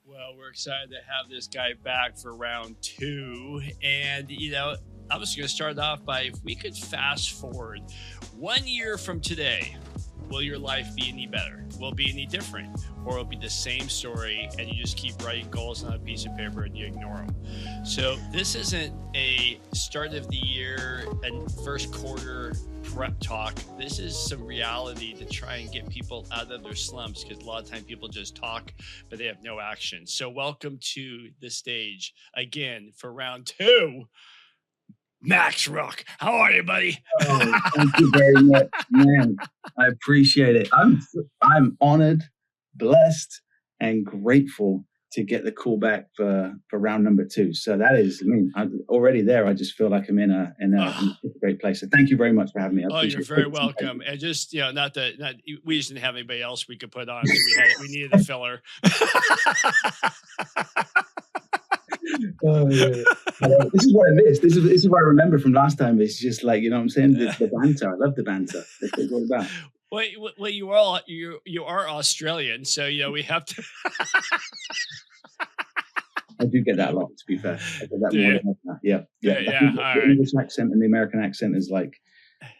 Well, we're excited to have this guy back for round two. And, I was going to start off by if we could fast forward 1 year from today, will your life be any better? Will it be any different? Or will it be the same story and you just keep writing goals on a piece of paper and you ignore them? So this isn't a start of the year and first quarter prep talk. This is some reality to try and get people out of their slumps, because a lot of times people just talk, but they have no action. So welcome to the stage again for round two, Max Rooke. How are you, buddy? Oh, thank you very much, man. I appreciate it. I'm honored, blessed, and grateful to get the call back for round number two. So that is, I'm already there. I just feel like I'm in a great place. So thank you very much for having me. You're very welcome. And just, we just didn't have anybody else we could put on. So we needed a filler. Oh, yeah. This is what I missed. This is what I remember from last time. It's just like, you know what I'm saying? The banter. I love the banter. That's what it's all about. Well, you are Australian, so we have to. I do get that a lot, to be fair. I get that more than that. Yeah. The English accent and the American accent is like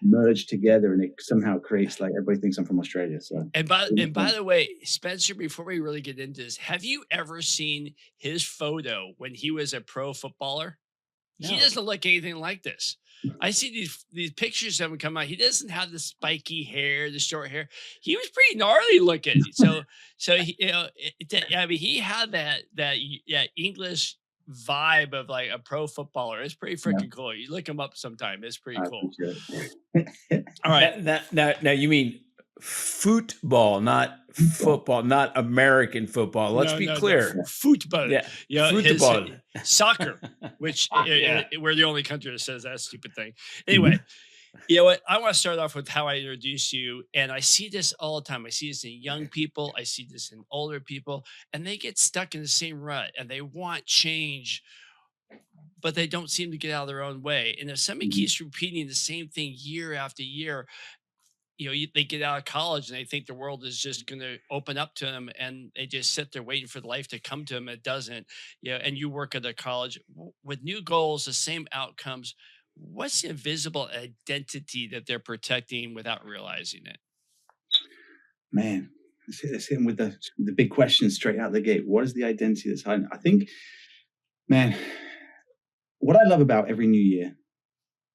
merged together, and it somehow creates like everybody thinks I'm from Australia. So and by the way, Spencer, before we really get into this, have you ever seen his photo when he was a pro footballer? No. He doesn't look anything like this. I see these pictures of him come out. He doesn't have the spiky hair, the short hair. He was pretty gnarly looking. So he, he had that English vibe of like a pro footballer. It's pretty freaking cool. You look him up sometime. It's pretty cool. All right. Now you mean football, not football, not American football. Let's be clear. Football. Yeah. Football. Soccer, which we're the only country that says that stupid thing. Anyway, you know what? I want to start off with how I introduce you. And I see this all the time. I see this in young people. I see this in older people. And they get stuck in the same rut and they want change, but they don't seem to get out of their own way. And if somebody keeps repeating the same thing year after year, they get out of college and they think the world is just going to open up to them, and they just sit there waiting for the life to come to them. It doesn't. And you work at a college with new goals, the same outcomes. What's the invisible identity that they're protecting without realizing it? Man, let's hit them with the big question straight out the gate. What is the identity that's hiding? I think, man, what I love about every new year,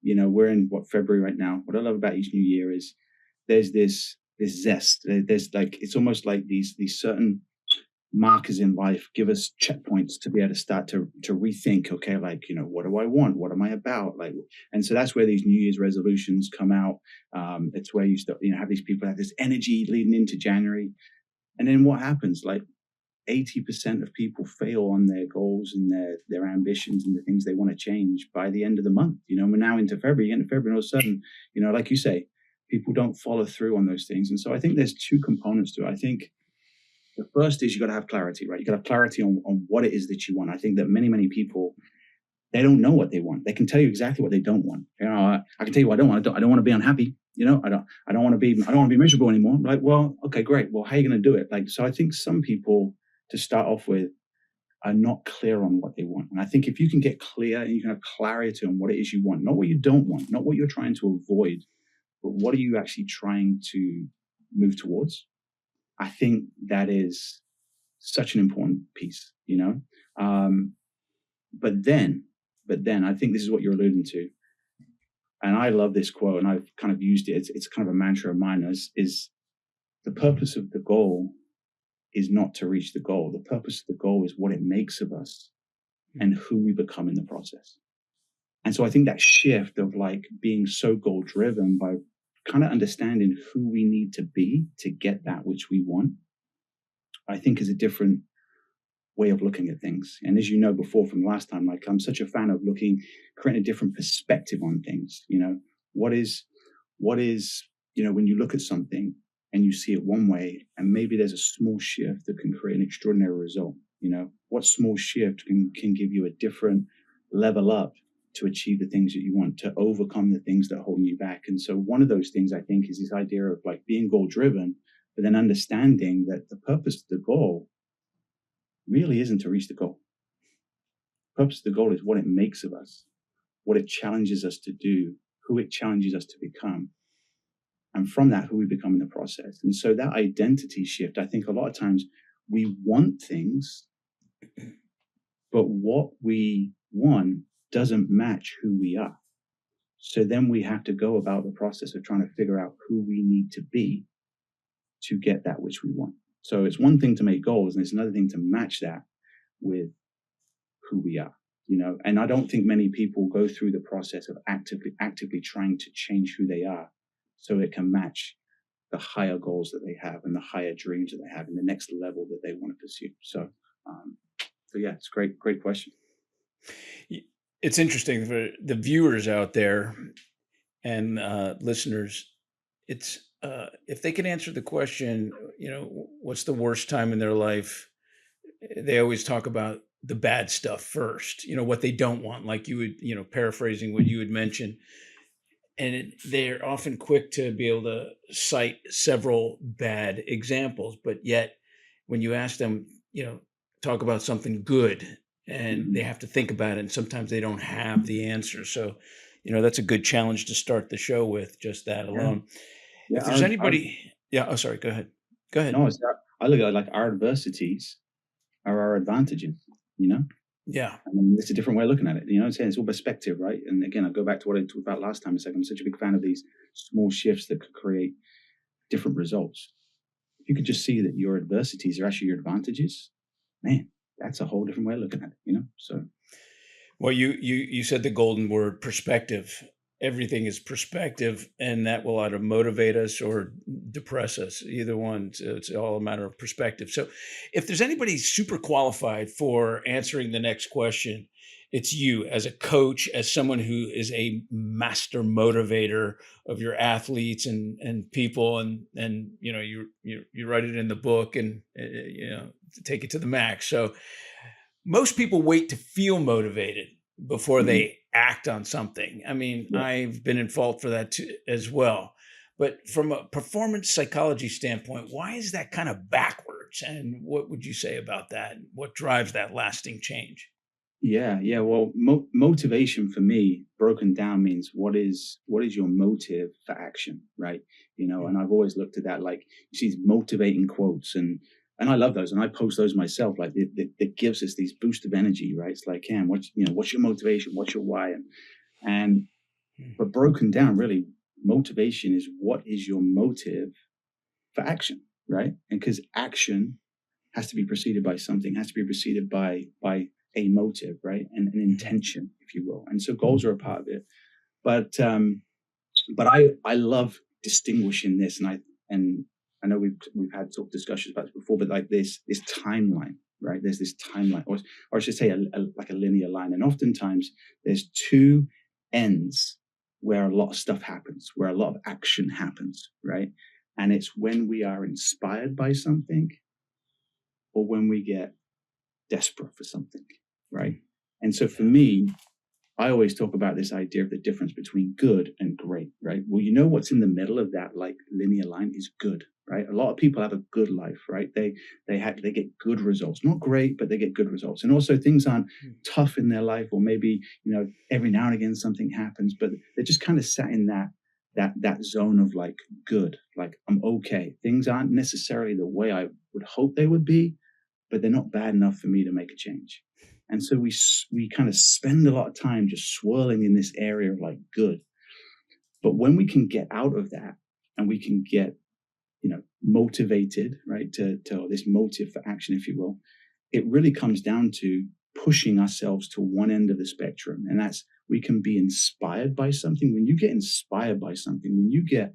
we're in February right now. What I love about each new year is there's this zest. There's like, it's almost like these certain markers in life give us checkpoints to be able to start to rethink, okay, like, what do I want? What am I about? Like, and so that's where these New Year's resolutions come out. It's where you start, have these people have this energy leading into January. And then what happens? Like 80% of people fail on their goals and their ambitions and the things they want to change by the end of the month. We're now into February, and all of a sudden, like you say, people don't follow through on those things. And so I think there's two components to it. I think the first is you got to have clarity, right? You got to have clarity on what it is that you want. I think that many people, they don't know what they want. They can tell you exactly what they don't want. I can tell you what I don't want. I don't want to be unhappy. I don't want to be miserable anymore. Like, well, okay, great. Well, how are you going to do it? Like, so I think some people, to start off with, are not clear on what they want. And I think if you can get clear and you can have clarity on what it is you want, not what you don't want, not what you're trying to avoid, but what are you actually trying to move towards? I think that is such an important piece, But then I think this is what you're alluding to. And I love this quote, and I've kind of used it. It's kind of a mantra of mine, is the purpose of the goal is not to reach the goal. The purpose of the goal is what it makes of us and who we become in the process. And so I think that shift of like being so goal driven by kind of understanding who we need to be to get that which we want, I think is a different way of looking at things. And as you know before from last time, like I'm such a fan of creating a different perspective on things. What is, when you look at something and you see it one way, and maybe there's a small shift that can create an extraordinary result. What small shift can give you a different level up to achieve the things that you want, to overcome the things that hold you back. And so one of those things I think is this idea of like being goal driven, but then understanding that the purpose of the goal really isn't to reach the goal. The purpose of the goal is what it makes of us, what it challenges us to do, who it challenges us to become. And from that, who we become in the process. And so that identity shift, I think a lot of times we want things, but what we want doesn't match who we are. So then we have to go about the process of trying to figure out who we need to be to get that which we want. So it's one thing to make goals, and it's another thing to match that with who we are, and I don't think many people go through the process of actively trying to change who they are so it can match the higher goals that they have and the higher dreams that they have in the next level that they want to pursue. So yeah, it's great question. It's interesting for the viewers out there and listeners. It's if they can answer the question, what's the worst time in their life? They always talk about the bad stuff first, what they don't want, like you would, paraphrasing what you had mentioned. And they're often quick to be able to cite several bad examples, but yet when you ask them, talk about something good, and they have to think about it, and sometimes they don't have the answer. So, that's a good challenge to start the show with, just that alone. Yeah. If there's anybody, oh, sorry, go ahead. No, I look at it like our adversities are our advantages, Yeah. I mean, it's a different way of looking at it. I'm saying it's all perspective, right? And again, I go back to what I talked about last time. It's like I'm such a big fan of these small shifts that could create different results. If you could just see that your adversities are actually your advantages, man, that's a whole different way of looking at it, So, well, you said the golden word, perspective. Everything is perspective, and that will either motivate us or depress us. Either one, it's all a matter of perspective. So if there's anybody super qualified for answering the next question, it's you as a coach, as someone who is a master motivator of your athletes and people, and you write it in the book and take it to the max. So most people wait to feel motivated before they act on something. I mean, I've been in fault for that too, as well. But from a performance psychology standpoint, why is that kind of backwards? And what would you say about that? What drives that lasting change? Yeah. Well, motivation for me, broken down, means what is your motive for action, right? And I've always looked at that, like you see these motivating quotes, and I love those, and I post those myself. Like it gives us these boost of energy, right? It's like, Cam, what's your motivation? What's your why? But broken down, really, motivation is what is your motive for action, right? And because action has to be preceded by something, has to be preceded by a motive, right? And an intention, if you will. And so goals are a part of it. But I love distinguishing this, and I know we've had sort of discussions about this before, but like this timeline, right? There's this timeline, or I should say like a linear line. And oftentimes there's two ends where a lot of stuff happens, where a lot of action happens, right? And it's when we are inspired by something or when we get desperate for something, right? And so for me, I always talk about this idea of the difference between good and great, right? Well, what's in the middle of that like linear line is good, right? A lot of people have a good life, right? They get good results, not great, but they get good results. And also things aren't tough in their life, or maybe, every now and again something happens, but they're just kind of sat in that zone of like good, like I'm okay. Things aren't necessarily the way I would hope they would be, but they're not bad enough for me to make a change. And so we kind of spend a lot of time just swirling in this area of like good. But when we can get out of that and we can get, motivated, right, to this motive for action, if you will, it really comes down to pushing ourselves to one end of the spectrum. And that's, we can be inspired by something. When you get inspired by something, when you get,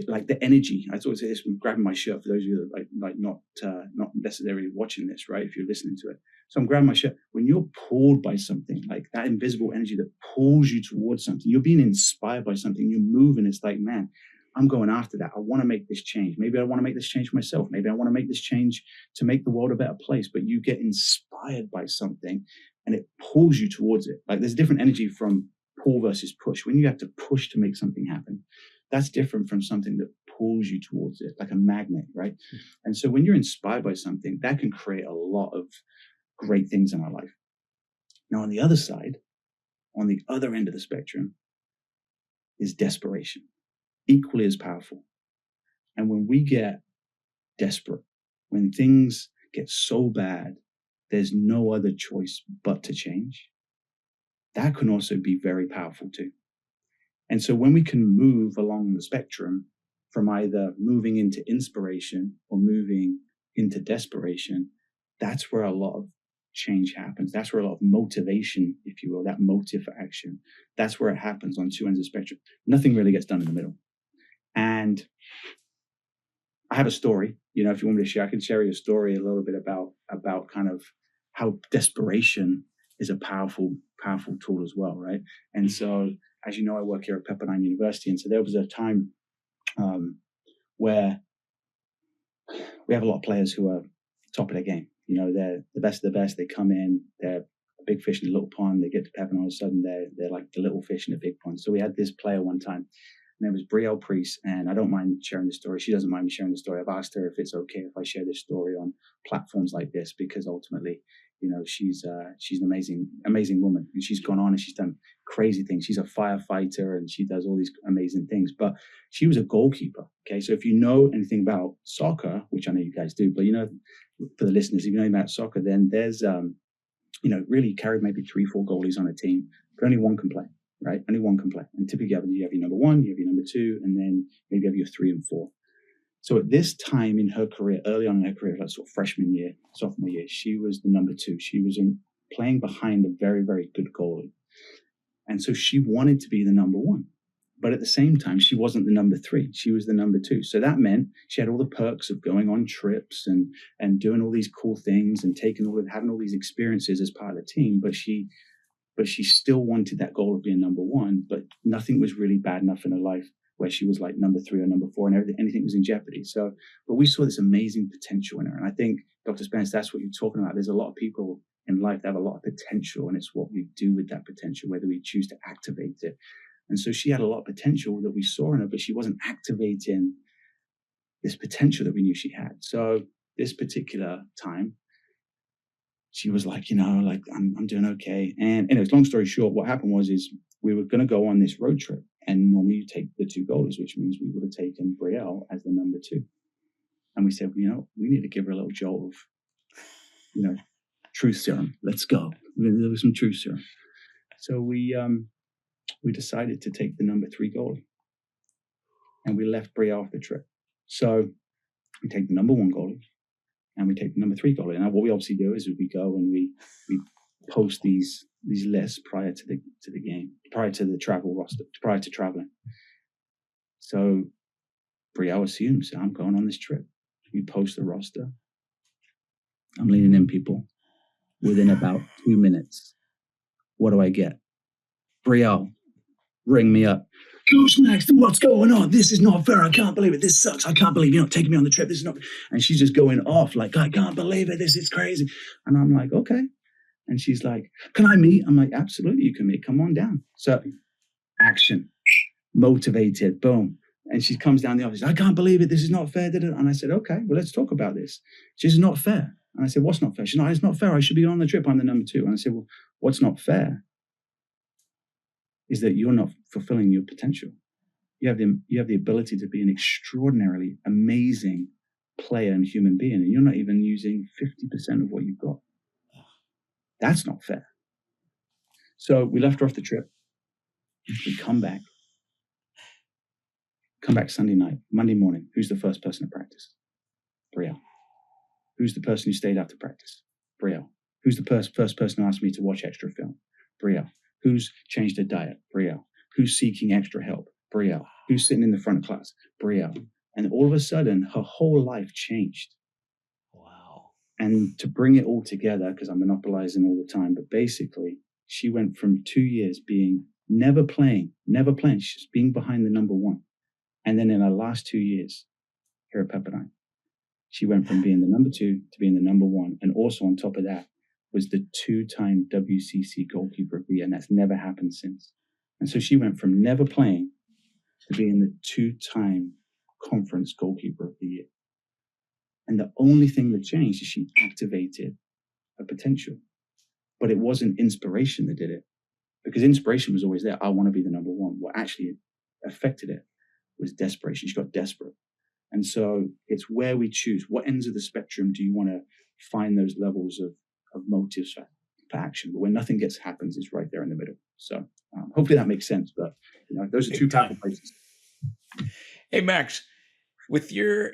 like the energy, I always say this when grabbing my shirt, for those of you that like not necessarily watching this, right? If you're listening to it. So I'm grabbing my shirt. When you're pulled by something, like that invisible energy that pulls you towards something, you're being inspired by something, you're moving. It's like, man, I'm going after that. I want to make this change. Maybe I want to make this change for myself. Maybe I want to make this change to make the world a better place. But you get inspired by something and it pulls you towards it. Like there's different energy from pull versus push. When you have to push to make something happen, That's different from something that pulls you towards it, like a magnet, right? And so when you're inspired by something, that can create a lot of great things in our life. Now, on the other side, on the other end of the spectrum, is desperation, equally as powerful. And when we get desperate, when things get so bad, there's no other choice but to change, that can also be very powerful too. And so when we can move along the spectrum from either moving into inspiration or moving into desperation, that's where a lot of change happens. That's where a lot of motivation, if you will, that motive for action, that's where it happens on two ends of the spectrum. Nothing really gets done in the middle. And I have a story, if you want me to share, I can share you a story a little bit about kind of how desperation is a powerful tool as well, right? And so, as you know, I work here at Pepperdine University, and so there was a time where we have a lot of players who are top of their game. They're the best of the best. They come in, they're a big fish in a little pond. They get to Pepperdine, all of a sudden they're like the little fish in a big pond. So we had this player one time. And it was Brielle Priest, and I don't mind sharing the story. She doesn't mind me sharing the story. I've asked her if it's okay if I share this story on platforms like this, because ultimately, she's an amazing woman, and she's gone on and she's done crazy things. She's a firefighter and she does all these amazing things. But she was a goalkeeper. Okay, so if you know anything about soccer, which I know you guys do, but for the listeners, if you know about soccer, then there's really carried maybe 3-4 goalies on a team, but only one can play. Right? Only one can play. And typically you have your number 1, you have your number 2, and then maybe you have your 3 and 4. So at this time in her career, early on in her career, like sort of freshman year, sophomore year, she was the number 2. She was playing behind a very, very good goalie. And so she wanted to be the number 1. But at the same time, she wasn't the number 3. She was the number 2. So that meant she had all the perks of going on trips and doing all these cool things and having all these experiences as part of the team. But she still wanted that goal of being number 1, but nothing was really bad enough in her life where she was like number 3 or number 4 and anything was in jeopardy. So, but we saw this amazing potential in her. And I think, Dr. Spence, that's what you're talking about. There's a lot of people in life that have a lot of potential, and it's what we do with that potential, whether we choose to activate it. And so she had a lot of potential that we saw in her, but she wasn't activating this potential that we knew she had. So this particular time, she was like, I'm doing okay. And anyways, long story short, what happened is we were going to go on this road trip. And normally you take the 2 goalies, which means we would have taken Brielle as the number 2. And we said, we need to give her a little jolt of, truth serum. Let's go. We're going to do some truth serum. So we decided to take the number 3 goalie. And we left Brielle off the trip. So we take the number 1 goalie. And we take the number 3 goalie. And what we obviously do is we go and we post these lists prior to the game, prior to the travel roster, prior to traveling. So Brielle assumes I'm going on this trip. We post the roster. I'm leaning in, people. Within about 2 minutes, what do I get? Brielle, ring me up. Coach Max, what's going on? This is not fair. I can't believe it. This sucks. I can't believe you're not taking me on the trip. This is not. And she's just going off like, I can't believe it. This is crazy. And I'm like, okay. And she's like, can I meet? I'm like, absolutely, you can meet. Come on down. So action, motivated, boom. And she comes down the office. I can't believe it. This is not fair. And I said, okay, well, let's talk about this. She's not fair. And I said, what's not fair? She's not, it's not fair. I should be on the trip. I'm the number 2. And I said, well, what's not fair is that you're not fulfilling your potential. You have the ability to be an extraordinarily amazing player and human being, and you're not even using 50% of what you've got. That's not fair. So we left her off the trip. We come back Sunday night, Monday morning. Who's the first person to practice? Brielle. Who's the person who stayed after practice? Brielle. Who's the first person who asked me to watch extra film? Brielle. Who's changed her diet? Brielle. Who's seeking extra help? Brielle. Who's sitting in the front of class? Brielle. And all of a sudden, her whole life changed. Wow. And to bring it all together, because I'm monopolizing all the time, but basically, she went from 2 years being never playing, she's being behind the number 1. And then in her last 2 years here at Pepperdine, she went from being the number 2 to being the number 1. And also on top of that was the 2-time WCC goalkeeper of the year. And that's never happened since. And so she went from never playing to being the 2-time conference goalkeeper of the year. And the only thing that changed is she activated her potential. But it wasn't inspiration that did it, because inspiration was always there. I want to be the number one. What actually affected it was desperation. She got desperate. And so it's where we choose. What ends of the spectrum do you want to find those levels of motives for action? But when nothing happens, it's right there in the middle. So hopefully that makes sense. But those are two powerful places. Hey, Max, with your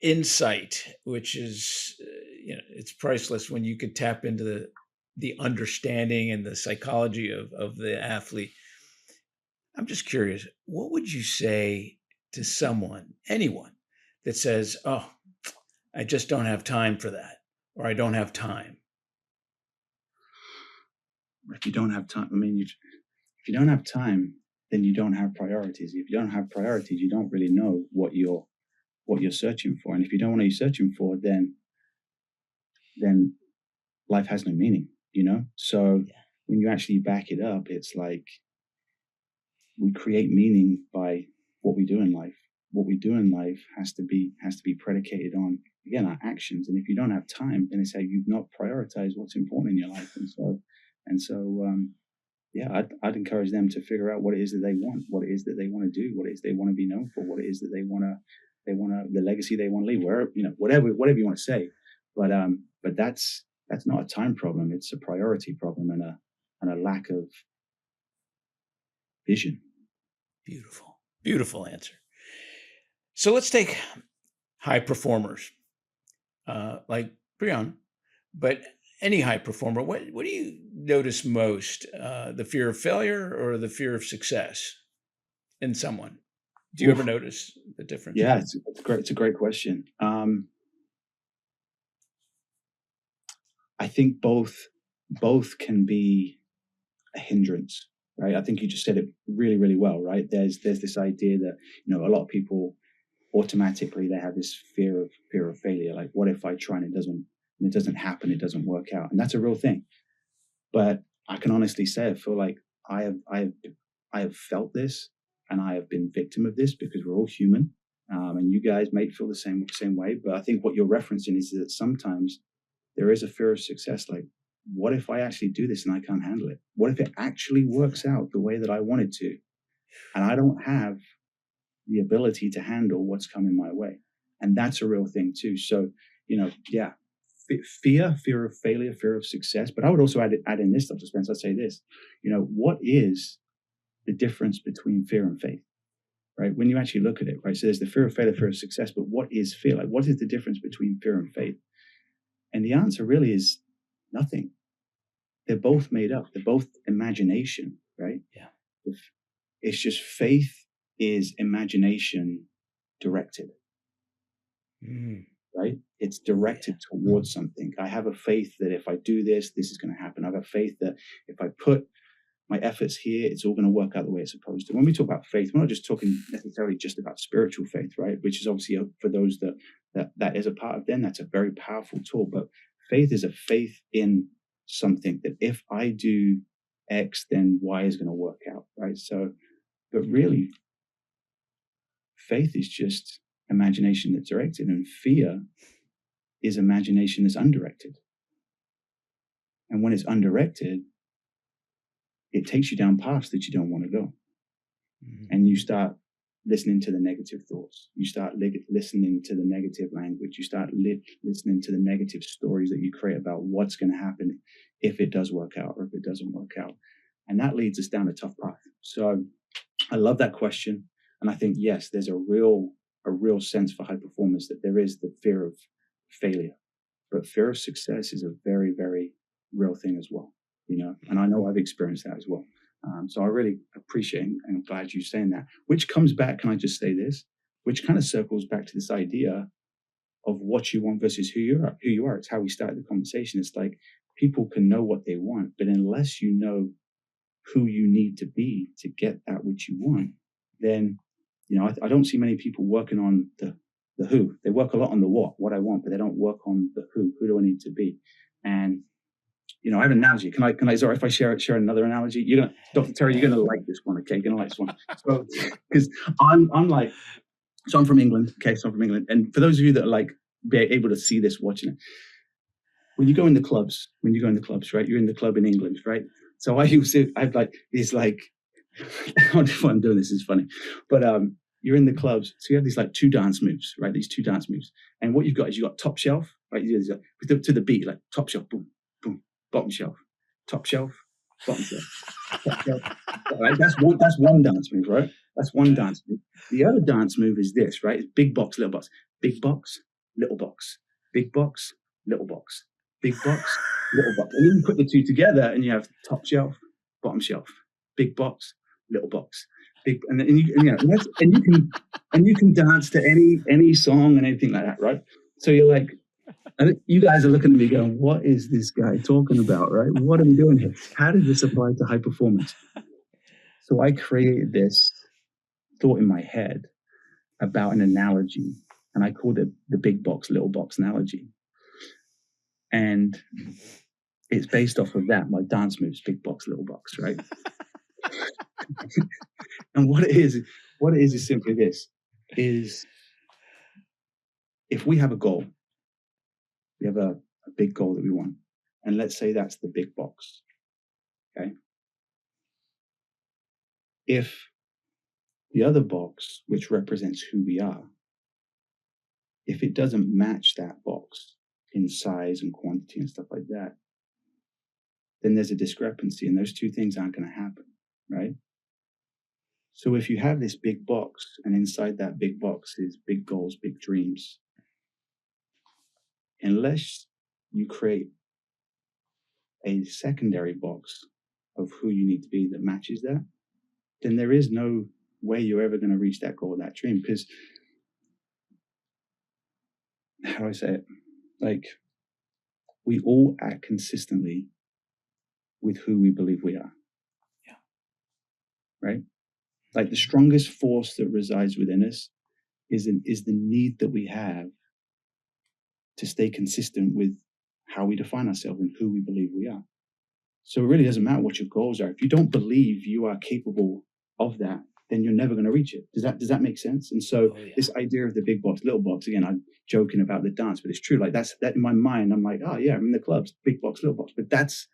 insight, which is, it's priceless when you could tap into the understanding and the psychology of the athlete. I'm just curious, what would you say to anyone that says, oh, I just don't have time for that, or I don't have time? If you don't have time, if you don't have time, then you don't have priorities. If you don't have priorities, you don't really know what you're searching for. And if you don't know what you're searching for, then life has no meaning, So when you actually back it up, it's like we create meaning by what we do in life. What we do in life has to be predicated on, again, our actions. And if you don't have time, then it's how you've not prioritized what's important in your life. And so, I'd encourage them to figure out what it is that they want, what it is that they want to do, what it is they want to be known for, what it is that they want to, the legacy they want to leave, wherever, whatever you want to say. But that's not a time problem. It's a priority problem and a lack of vision. Beautiful, beautiful answer. So let's take high performers like Brian, but any high performer. What do you notice most? The fear of failure or the fear of success in someone? Do you ever notice the difference? Yeah, it's a great question. I think both can be a hindrance, right? I think you just said it really, really well, right? There's this idea that, a lot of people automatically, they have this fear of failure. Like, what if I try and it doesn't happen, it doesn't work out? And that's a real thing. But I can honestly say, I feel like I have felt this, and I have been victim of this, because we're all human. And you guys may feel the same way. But I think what you're referencing is that sometimes there is a fear of success. Like, what if I actually do this and I can't handle it? What if it actually works out the way that I wanted to, and I don't have the ability to handle what's coming my way? And that's a real thing too. So, fear of failure, fear of success. But I would also add in this, Dr. Spence, I'd say this, what is the difference between fear and faith, right? When you actually look at it, right? So there's the fear of failure, fear of success, but what is fear? Like, what is the difference between fear and faith? And the answer really is nothing. They're both made up. They're both imagination, right? Yeah. It's just faith is imagination directed, right? It's directed towards something. I have a faith that if I do this, this is going to happen. I have a faith that if I put my efforts here, it's all going to work out the way it's supposed to. When we talk about faith, we're not just talking necessarily just about spiritual faith, right? Which is obviously, for those that is a part of them, that's a very powerful tool. But faith is a faith in something that if I do X, then Y is going to work out, right? So, but really, faith is just imagination that's directed, and fear is imagination that's undirected. And when it's undirected, it takes you down paths that you don't want to go. And you start listening to the negative thoughts. You start listening to the negative language. You start listening to the negative stories that you create about what's going to happen if it does work out or if it doesn't work out. And that leads us down a tough path. So I love that question. And I think, yes, there's a real sense for high performance that there is the fear of failure. But fear of success is a very, very real thing as well. And I know I've experienced that as well. So I really appreciate and I'm glad you're saying that, which comes back, can I just say this, which kind of circles back to this idea of what you want versus who you are. It's how we started the conversation. It's like people can know what they want, but unless you know who you need to be to get that which you want, then, I don't see many people working on the who. They work a lot on the what I want, but they don't work on the who do I need to be? And, I have an analogy. Can I, is it all right if I share another analogy? Dr. Terry, you're going to like this one. Okay. You're going to like this one. So, because I'm from England. Okay. So I'm from England. And for those of you that are like, be able to see this watching it, when you go in the clubs, right? You're in the club in England, right? So I have like, it's like, I don't know why I'm doing this, is funny. But you're in the clubs. So you have these like 2 dance moves, right? These 2 dance moves. And what you've got is you've got top shelf, right? To the beat, like top shelf, boom, boom, bottom shelf, top shelf, bottom shelf, top shelf. Right? That's one dance move, right? That's one dance move. The other dance move is this, right? It's big box, little box, big box, little box, big box, little box, big box, little box. And then you put the 2 together and you have top shelf, bottom shelf, big box, little box, big, and you can dance to any song and anything like that, right? So you're like, I think you guys are looking at me going, what is this guy talking about, right? What are we doing here? How does this apply to high performance? So I created this thought in my head about an analogy, and I called it the big box, little box analogy. And it's based off of that, my dance moves, big box, little box, right? And what it is simply this, is if we have a goal, we have a big goal that we want, and let's say that's the big box, okay? If the other box, which represents who we are, if it doesn't match that box in size and quantity and stuff like that, then there's a discrepancy, and those 2 things aren't going to happen, right? So if you have this big box, and inside that big box is big goals, big dreams, unless you create a secondary box of who you need to be that matches that, then there is no way you're ever going to reach that goal, that dream. Because, how do I say it? Like, we all act consistently with who we believe we are. Yeah. Right? Like, the strongest force that resides within us is the need that we have to stay consistent with how we define ourselves and who we believe we are. So it really doesn't matter what your goals are. If you don't believe you are capable of that, then you're never going to reach it. Does that make sense? And so This idea of the big box, little box, again, I'm joking about the dance, but it's true. Like that in my mind, I'm like, oh yeah, I'm in the clubs, big box, little box. But that's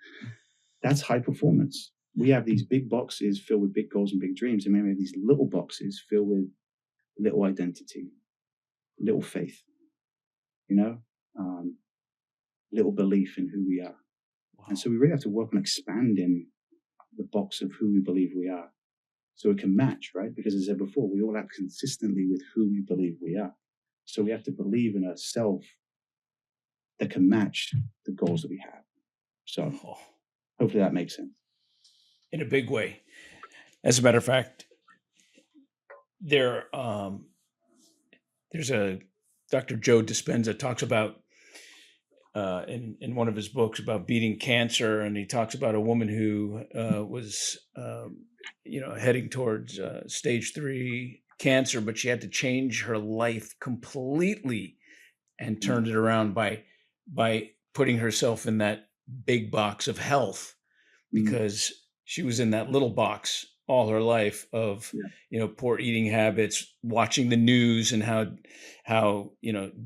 high performance. We have these big boxes filled with big goals and big dreams, and we have these little boxes filled with little identity, little faith, little belief in who we are. Wow. And so we really have to work on expanding the box of who we believe we are, so it can match, right? Because as I said before, we all act consistently with who we believe we are. So we have to believe in a self that can match the goals that we have. So hopefully that makes sense. In a big way. As a matter of fact, there's a Dr. Joe Dispenza talks about in one of his books about beating cancer, and he talks about a woman who was heading towards stage 3 cancer, but she had to change her life completely and turned it around by putting herself in that big box of health, because she was in that little box all her life of poor eating habits, watching the news, and how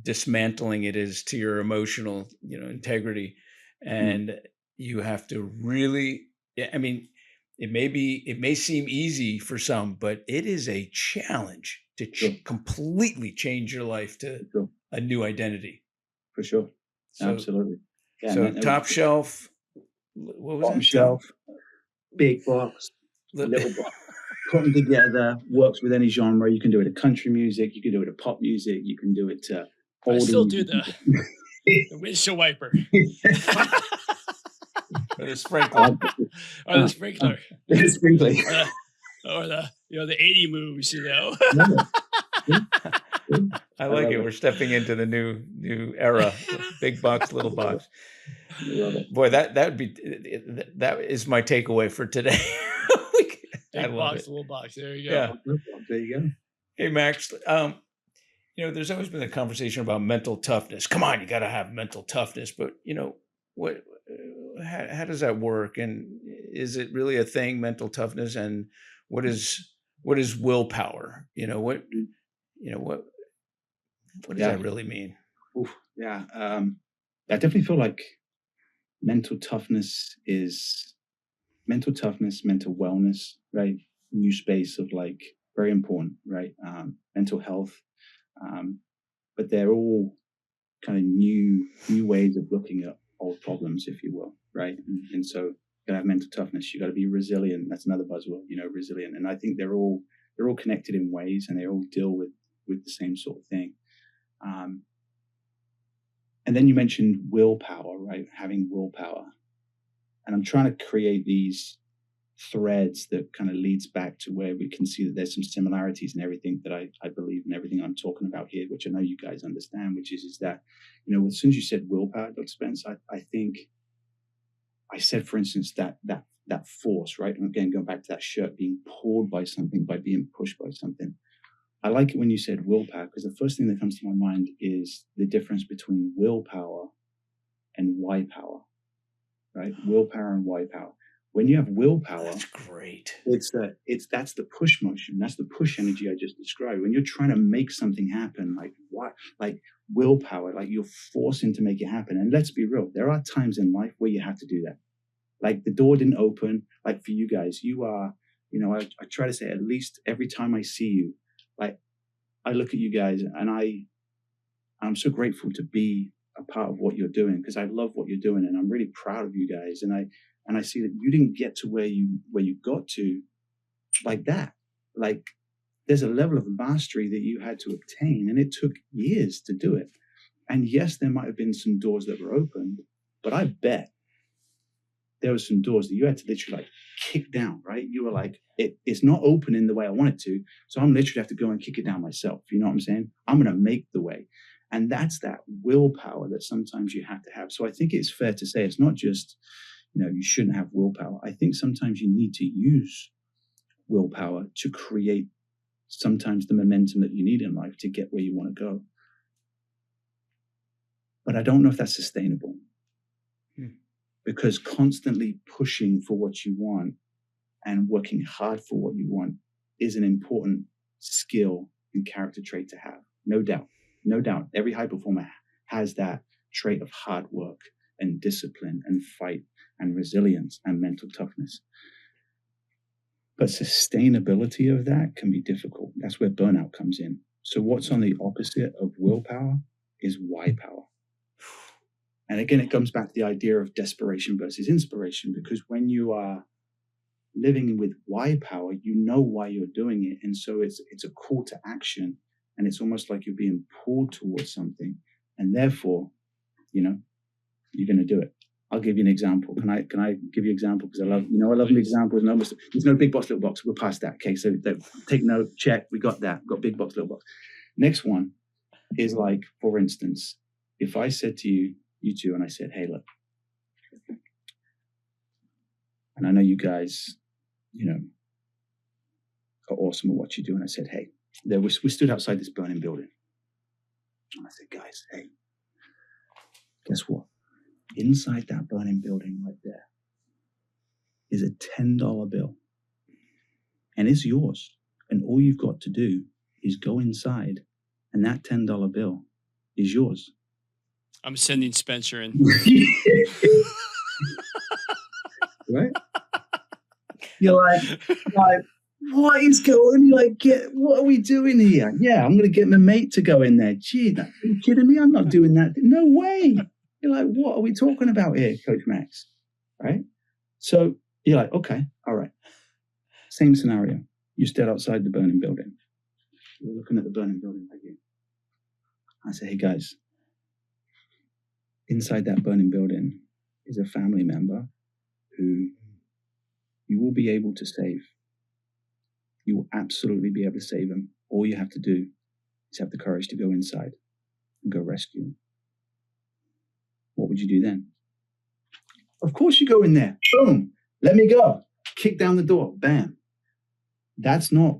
dismantling it is to your emotional integrity. And you have to really, I mean, it may seem easy for some, but it is a challenge to completely change your life to a new identity. For sure. So, absolutely. Yeah, so top shelf, what was bottom that? Shelf, big box, little box. Put them together, works with any genre. You can do it to country music, you can do it to pop music, you can do it to I still do the windshield wiper. Or the sprinkler. Or the sprinkler. The sprinkler. Or the 80 moves, I like it. We're stepping into the new era. Big box, little box. Boy, that is my takeaway for today. Big box, little box. There you go. Yeah. There you go. Hey, Max. There's always been a conversation about mental toughness. Come on, you got to have mental toughness. But what how does that work? And is it really a thing, mental toughness? And what is willpower? What does Yeah. that really mean? Oof, yeah. I definitely feel like mental toughness, mental wellness, right? New space of like very important, right? Mental health. But they're all kind of new ways of looking at old problems, if you will, right? And so you gotta have mental toughness. You got to be resilient. That's another buzzword, resilient. And I think they're all connected in ways, and they all deal with the same sort of thing. And then you mentioned willpower, right? Having willpower, and I'm trying to create these threads that kind of leads back to where we can see that there's some similarities in everything that I believe and everything I'm talking about here, which I know you guys understand, which is that, as soon as you said willpower, Dr. Spence, I think I said, for instance, that force, right? And again, going back to that shirt, being pulled by something, by being pushed by something. I like it when you said willpower, because the first thing that comes to my mind is the difference between willpower and Whypower, right? Willpower and Whypower. When you have willpower, that's great. That's the push motion. That's the push energy I just described. When you're trying to make something happen, like willpower, like you're forcing to make it happen. And let's be real, there are times in life where you have to do that. Like the door didn't open. Like for you guys, you are, I try to say at least every time I see you, like I look at you guys and I'm so grateful to be a part of what you're doing, because I love what you're doing and I'm really proud of you guys. And I see that you didn't get to where you got to like that. Like there's a level of mastery that you had to obtain, and it took years to do it. And yes, there might have been some doors that were opened, but I bet there were some doors that you had to literally like kick down, right? You were like, it's not opening the way I want it to, so I'm literally have to go and kick it down myself. You know what I'm saying? I'm going to make the way. And that's that willpower that sometimes you have to have. So I think it's fair to say it's not just, you shouldn't have willpower. I think sometimes you need to use willpower to create sometimes the momentum that you need in life to get where you want to go. But I don't know if that's sustainable. Because constantly pushing for what you want and working hard for what you want is an important skill and character trait to have. No doubt. No doubt. Every high performer has that trait of hard work and discipline and fight and resilience and mental toughness. But sustainability of that can be difficult. That's where burnout comes in. So what's on the opposite of willpower is Whypower. And again, it comes back to the idea of desperation versus inspiration, because when you are living with Whypower, you know why you're doing it. And so it's a call to action, and it's almost like you're being pulled towards something. And therefore, you're going to do it. I'll give you an example. Can I give you an example? Because I love examples. There's no big box, little box. We're past that. Okay. So take note, check. We got that. Got big box, little box. Next one is like, for instance, if I said to you two, and I said, hey, look, and I know you guys, are awesome at what you do. And I said, hey, we stood outside this burning building. And I said, guys, hey, guess what? Inside that burning building right there is a $10 bill. And it's yours. And all you've got to do is go inside, and that $10 bill is yours. I'm sending Spencer in. Right? You're like, what is going on? What are we doing here? Yeah, I'm going to get my mate to go in there. Gee, are you kidding me? I'm not doing that. No way. You're like, what are we talking about here, Coach Max? Right? So you're like, okay, all right. Same scenario. You stood outside the burning building. You're looking at the burning building like you. I say, hey, guys, inside that burning building is a family member who you will be able to save. You will absolutely be able to save them. All you have to do is have the courage to go inside and go rescue them. What would you do then? Of course you go in there. Boom. Let me go. Kick down the door. Bam. That's not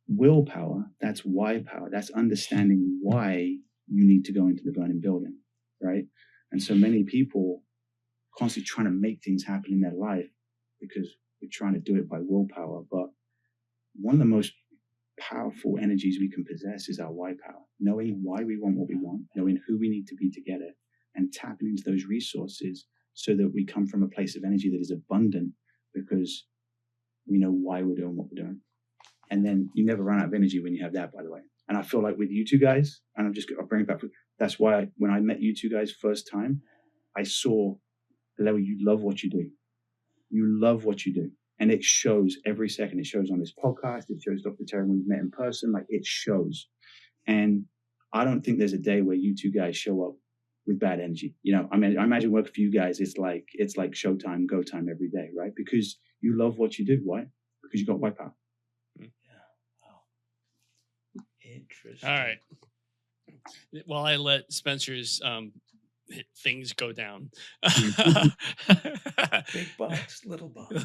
willpower. That's Whypower. That's understanding why you need to go into the burning building, right? And so many people constantly trying to make things happen in their life because we're trying to do it by willpower. But one of the most powerful energies we can possess is our why power, knowing why we want what we want, knowing who we need to be to get it, and tapping into those resources so that we come from a place of energy that is abundant because we know why we're doing what we're doing. And then you never run out of energy when you have that, by the way. And I feel like with you two guys, and I'll bring it back. That's why when I met you two guys first time, I saw the level you love what you do. You love what you do. And it shows every second. It shows on this podcast. It shows Dr. Terry when we've met in person. Like, it shows. And I don't think there's a day where you two guys show up with bad energy. You know, I mean, I imagine work for you guys, it's like showtime, go time every day, right? Because you love what you do. Why? Because you got Whypower. Yeah. Wow. Interesting. All right. While I let Spencer's things go down. Big box, little box.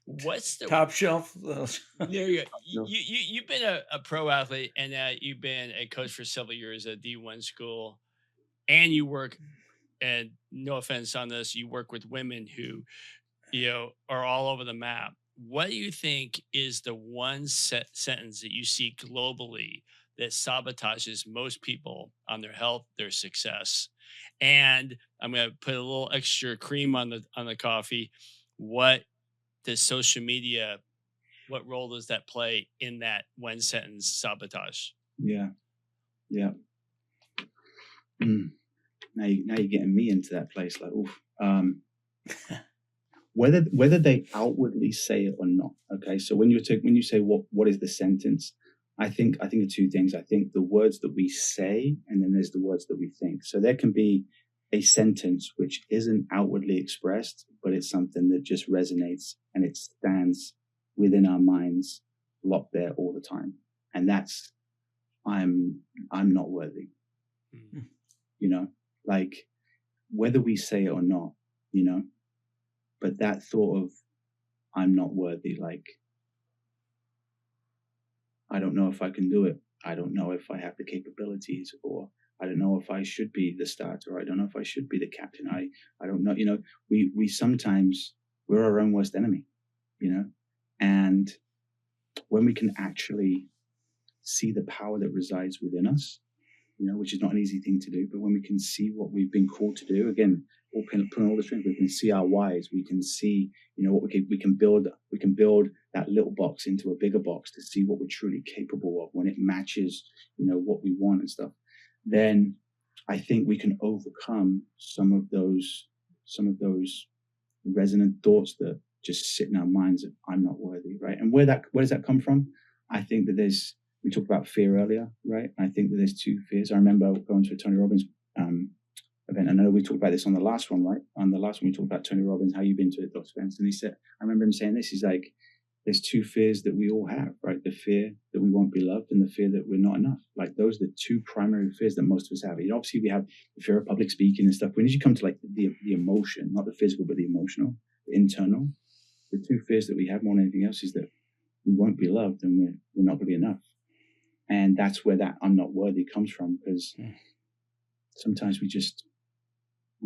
What's the top shelf? There you go. You've been a pro athlete, and you've been a coach for several years at D1 school, and you work, and no offense on this, you work with women who, you know, are all over the map. What do you think is the one sentence that you see globally that sabotages most people on their health, their success? And I'm going to put a little extra cream on the coffee. What does social media, what role does that play in that one sentence sabotage? Yeah. Now you're getting me into that place. Like, oof. Whether they outwardly say it or not. Okay. So when you say what is the sentence, I think of two things. I think the words that we say, and then there's the words that we think. So there can be a sentence which isn't outwardly expressed, but it's something that just resonates and it stands within our minds, locked there all the time. And that's, I'm not worthy. Mm-hmm. You know, like, whether we say it or not, you know, but that thought of I'm not worthy, like, I don't know if I can do it. I don't know if I have the capabilities, or I don't know if I should be the starter, or I don't know if I should be the captain. I don't know, you know, we sometimes, we're our own worst enemy, you know, and when we can actually see the power that resides within us, you know, which is not an easy thing to do, but when we can see what we've been called to do, again, putting all the strength, we can see our whys, we can see, you know, what we can build that little box into a bigger box to see what we're truly capable of when it matches, you know, what we want and stuff. Then I think we can overcome some of those resonant thoughts that just sit in our minds of I'm not worthy, right? And where does that come from? I think that we talked about fear earlier, right? I think that there's two fears. I remember going to a Tony Robbins event. I know we talked about this on the last one, right? On the last one, we talked about Tony Robbins, how you've been to it, Dr. Spence. And he said, I remember him saying this, he's like, there's two fears that we all have, right? The fear that we won't be loved and the fear that we're not enough. Like, those are the two primary fears that most of us have. You know, obviously we have the fear of public speaking and stuff. When you come to like the emotion, not the physical, but the emotional, the internal, the two fears that we have more than anything else is that we won't be loved and we're not going to be enough. And that's where that I'm not worthy comes from, because sometimes we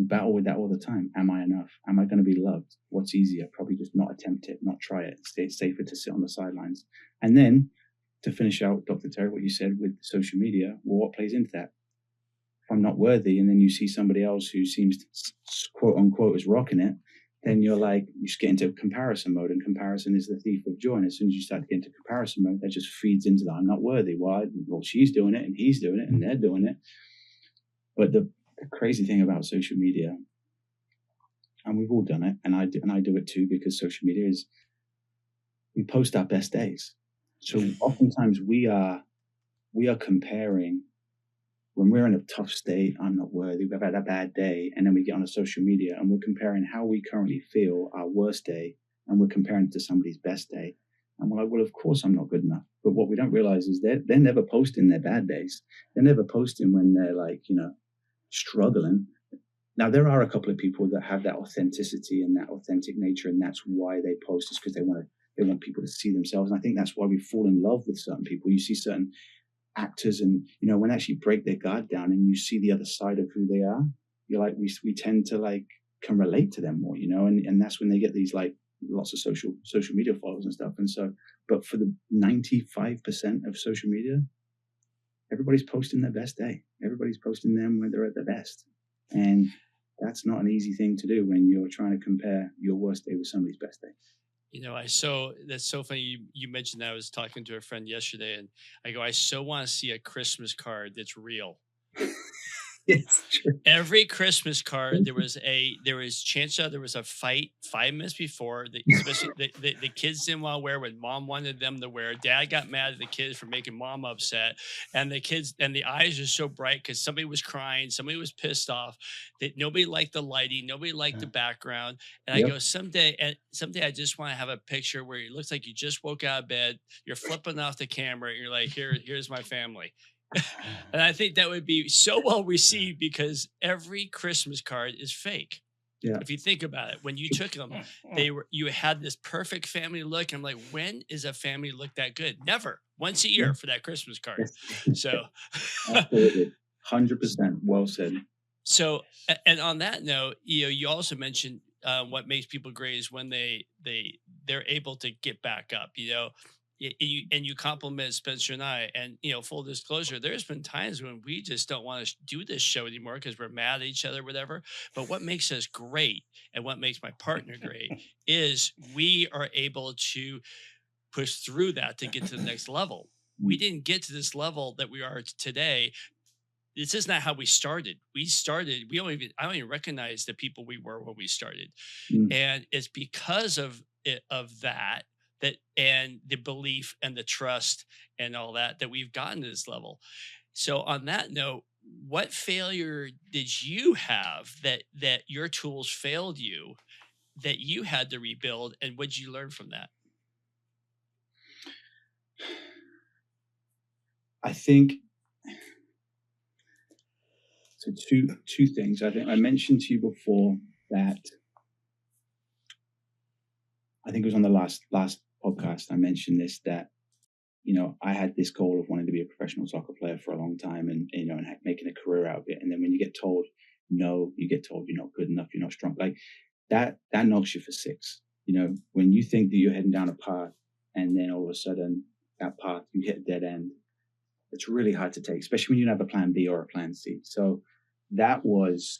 battle with that all the time. Am I enough? Am I going to be loved? What's easier? Probably just not attempt it, not try it. It's safer to sit on the sidelines. And then to finish out, Dr. Terry, what you said with social media, well, what plays into that? If I'm not worthy, and then you see somebody else who seems quote unquote is rocking it, then you just get into comparison mode, and comparison is the thief of joy. And as soon as you start to get into comparison mode, that just feeds into that I'm not worthy. Well, she's doing it, and he's doing it, and they're doing it. But the crazy thing about social media, and we've all done it, and I do it too, because social media is, we post our best days. So oftentimes we are comparing. When we're in a tough state, I'm not worthy, we've had a bad day, and then we get on a social media and we're comparing how we currently feel, our worst day, and we're comparing it to somebody's best day. And we're like, well, of course I'm not good enough. But what we don't realize is they're never posting their bad days. They're never posting when they're like, you know, struggling. Now, there are a couple of people that have that authenticity and that authentic nature, and that's why they post, is because they want people to see themselves. And I think that's why we fall in love with certain people. You see certain actors, and you know, when they actually break their guard down and you see the other side of who they are, you're like, we tend to like can relate to them more, and that's when they get these like lots of social media followers and stuff. And so, but for the 95% of social media, everybody's posting their best day. Everybody's posting them when they're at their best. And that's not an easy thing to do when you're trying to compare your worst day with somebody's best day. That's so funny. You mentioned that. I was talking to a friend yesterday, and I go, I so want to see a Christmas card that's real. It's true. Every Christmas card, there was chance there was a fight 5 minutes before. Especially the kids didn't want to wear what mom wanted them to wear. Dad got mad at the kids for making mom upset, and the kids and the eyes are so bright because somebody was crying, somebody was pissed off. That nobody liked the lighting, nobody liked the background. And I go, someday I just want to have a picture where it looks like you just woke out of bed, you're flipping off the camera, and you're like, here's my family. And I think that would be so well received because every Christmas card is fake. Yeah. If you think about it, when you took them, you had this perfect family look. I'm like, when is a family look that good? Never. Once a year for that Christmas card. So, absolutely, 100%. Well said. So, and on that note, you also mentioned what makes people great is when they're able to get back up. You compliment Spencer and I, and full disclosure, there's been times when we just don't want to do this show anymore because we're mad at each other, whatever. But what makes us great and what makes my partner great is we are able to push through that to get to the next level. We didn't get to this level that we are today. This is not how we started. I don't even recognize the people we were when we started. And it's because of that and the belief and the trust and all that we've gotten to this level. So on that note, what failure did you have that your tools failed you that you had to rebuild, and what did you learn from that? I think so. Two things. I think I mentioned to you before that I think it was on the last podcast I mentioned this, that I had this goal of wanting to be a professional soccer player for a long time, and and making a career out of it. And then when you get told no, you get told you're not good enough, you're not strong, like that knocks you for six. When you think that you're heading down a path and then all of a sudden that path you hit a dead end, it's really hard to take, especially when you don't have a plan B or a plan C. So that was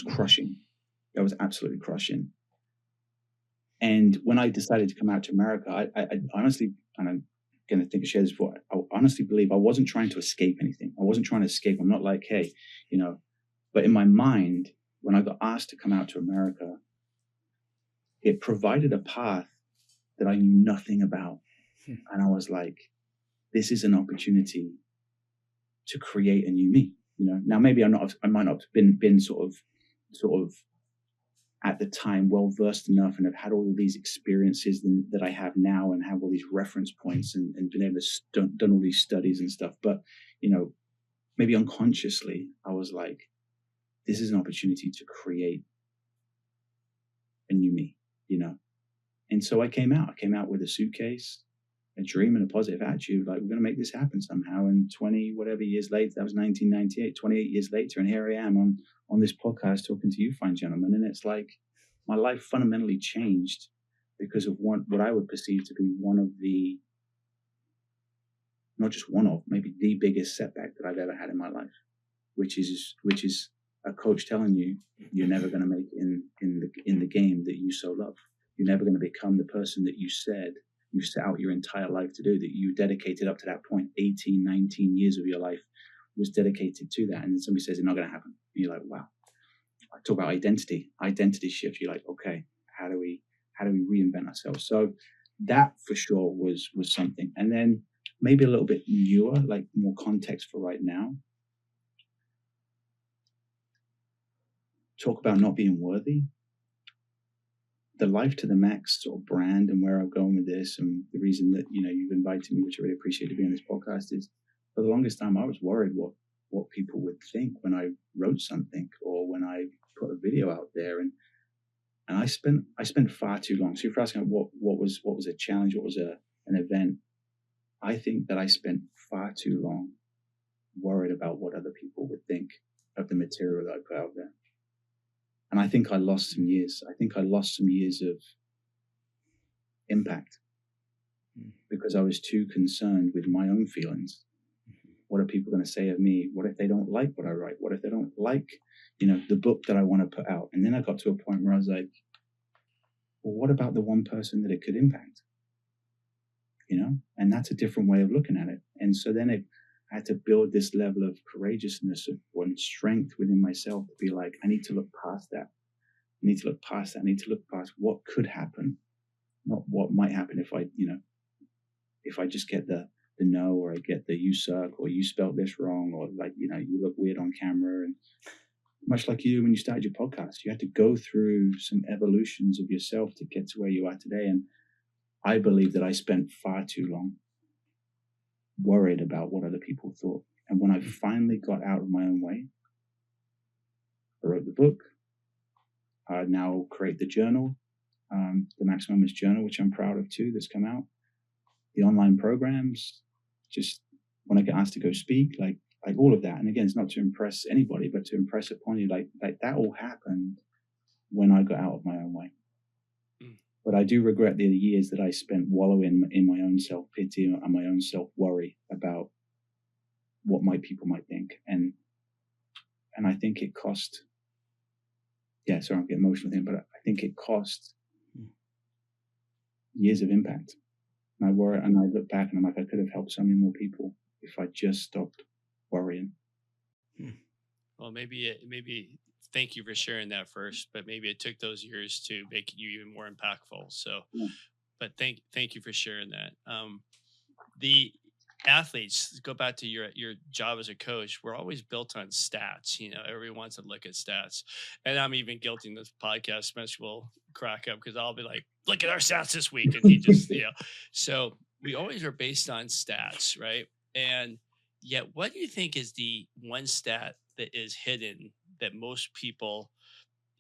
crushing. That was absolutely crushing. And when I decided to come out to America, I honestly, and I'm going to think I shared this before, I honestly believe I wasn't trying to escape anything. I wasn't trying to escape. I'm not like, hey, but in my mind, when I got asked to come out to America, it provided a path that I knew nothing about. And I was like, this is an opportunity to create a new me. Now maybe I might not have been sort of at the time well versed enough and have had all of these experiences that I have now and have all these reference points and been able to done all these studies and stuff. But maybe unconsciously I was like, this is an opportunity to create a new me, And so I came out with a suitcase, a dream, and a positive attitude. Like, we're going to make this happen somehow. And 20 whatever years later, that was 1998, 28 years later. And here I am on this podcast talking to you fine gentlemen. And it's like my life fundamentally changed because of what I would perceive to be one of the, not just one of, maybe the biggest setback that I've ever had in my life, which is a coach telling you you're never going to make it in the game that you so love. You're never going to become the person that you said you set out your entire life to do, that you dedicated up to that point, 18, 19 years of your life was dedicated to that. And then somebody says it's not going to happen. And you're like, wow. I talk about identity shift. You're like, okay, how do we reinvent ourselves? So that for sure was something. And then maybe a little bit newer, like more context for right now. Talk about not being worthy. The Life to the Max sort of brand and where I'm going with this, and the reason that you've invited me, which I really appreciate, to be on this podcast, is for the longest time I was worried what people would think when I wrote something or when I put a video out there, and I spent far too long. So if you're asking what was a challenge, what was an event, I think that I spent far too long worried about what other people would think of the material that I put out there. And I think I lost some years. I think I lost some years of impact because I was too concerned with my own feelings. What are people going to say of me? What if they don't like what I write? What if they don't like, the book that I want to put out? And then I got to a point where I was like, well, what about the one person that it could impact? And that's a different way of looking at it. And so then I had to build this level of courageousness and strength within myself to be like, I need to look past that. I need to look past that. I need to look past what could happen, not what might happen if I just get the no, or I get the you suck, or you spelled this wrong, or you look weird on camera. And much like you, when you started your podcast, you had to go through some evolutions of yourself to get to where you are today. And I believe that I spent far too long worried about what other people thought. And when I finally got out of my own way, I wrote the book. I now create the journal, the Max Moments Journal, which I'm proud of too, that's come out. The online programs, just when I get asked to go speak, like all of that. And again, it's not to impress anybody, but to impress upon you, like that all happened when I got out of my own way. But I do regret the years that I spent wallowing in my own self-pity and my own self-worry about what people might think. And I think it cost, sorry, I'm getting emotional with him, but I think it cost years of impact. And I worry, and I look back and I'm like, I could have helped so many more people if I just stopped worrying. Well, maybe thank you for sharing that first, but maybe it took those years to make you even more impactful. So, but thank you for sharing that. The athletes, go back to your job as a coach, we're always built on stats. Everyone wants to look at stats, and I'm even guilty in this podcast. Spence will crack up because I'll be like, look at our stats this week. And he just, so we always are based on stats, right? And yet, what do you think is the one stat that is hidden that most people,